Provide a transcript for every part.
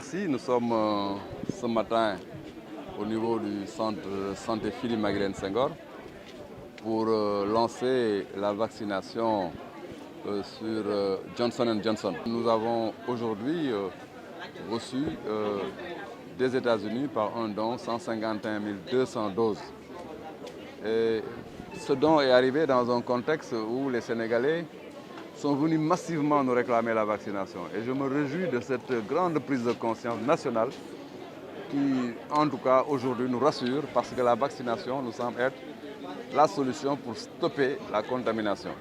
Merci, nous sommes ce matin au niveau du centre santé Philippe Maguilène Senghor pour lancer la vaccination sur Johnson & Johnson. Nous avons aujourd'hui reçu des États-Unis par un don 151 200 doses. Et ce don est arrivé dans un contexte où les Sénégalais sont venus massivement nous réclamer la vaccination. Et je me réjouis de cette grande prise de conscience nationale qui, en tout cas, aujourd'hui nous rassure parce que la vaccination nous semble être la solution pour stopper la contamination.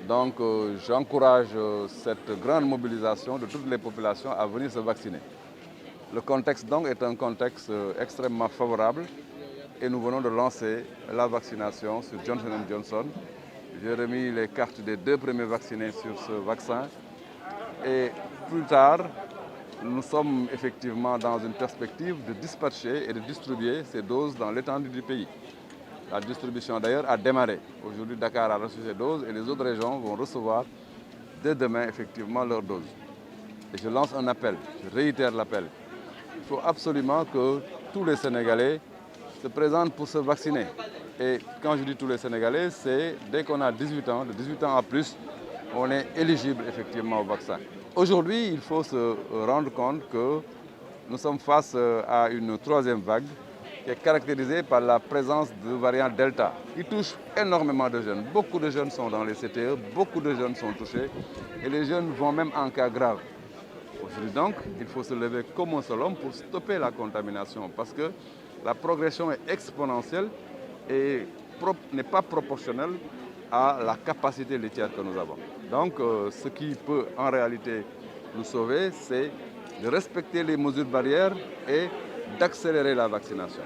Donc j'encourage cette grande mobilisation de toutes les populations à venir se vacciner. Le contexte donc est un contexte extrêmement favorable et nous venons de lancer la vaccination sur Johnson & Johnson. J'ai remis les cartes des 2 premiers vaccinés sur ce vaccin et plus tard, nous sommes effectivement dans une perspective de dispatcher et de distribuer ces doses dans l'étendue du pays. La distribution d'ailleurs a démarré. Aujourd'hui, Dakar a reçu ces doses et les autres régions vont recevoir dès demain effectivement leurs doses. Et je lance un appel, je réitère l'appel. Il faut absolument que tous les Sénégalais se présentent pour se vacciner. Et quand je dis tous les Sénégalais, c'est dès qu'on a 18 ans, de 18 ans à plus, on est éligible effectivement au vaccin. Aujourd'hui, il faut se rendre compte que nous sommes face à une 3e vague qui est caractérisée par la présence du variant Delta, qui touche énormément de jeunes. Beaucoup de jeunes sont dans les CTE, beaucoup de jeunes sont touchés et les jeunes vont même en cas grave. Aujourd'hui donc, il faut se lever comme un seul homme pour stopper la contamination parce que la progression est exponentielle et n'est pas proportionnelle à la capacité laitière que nous avons. Donc ce qui peut en réalité nous sauver, c'est de respecter les mesures barrières et d'accélérer la vaccination.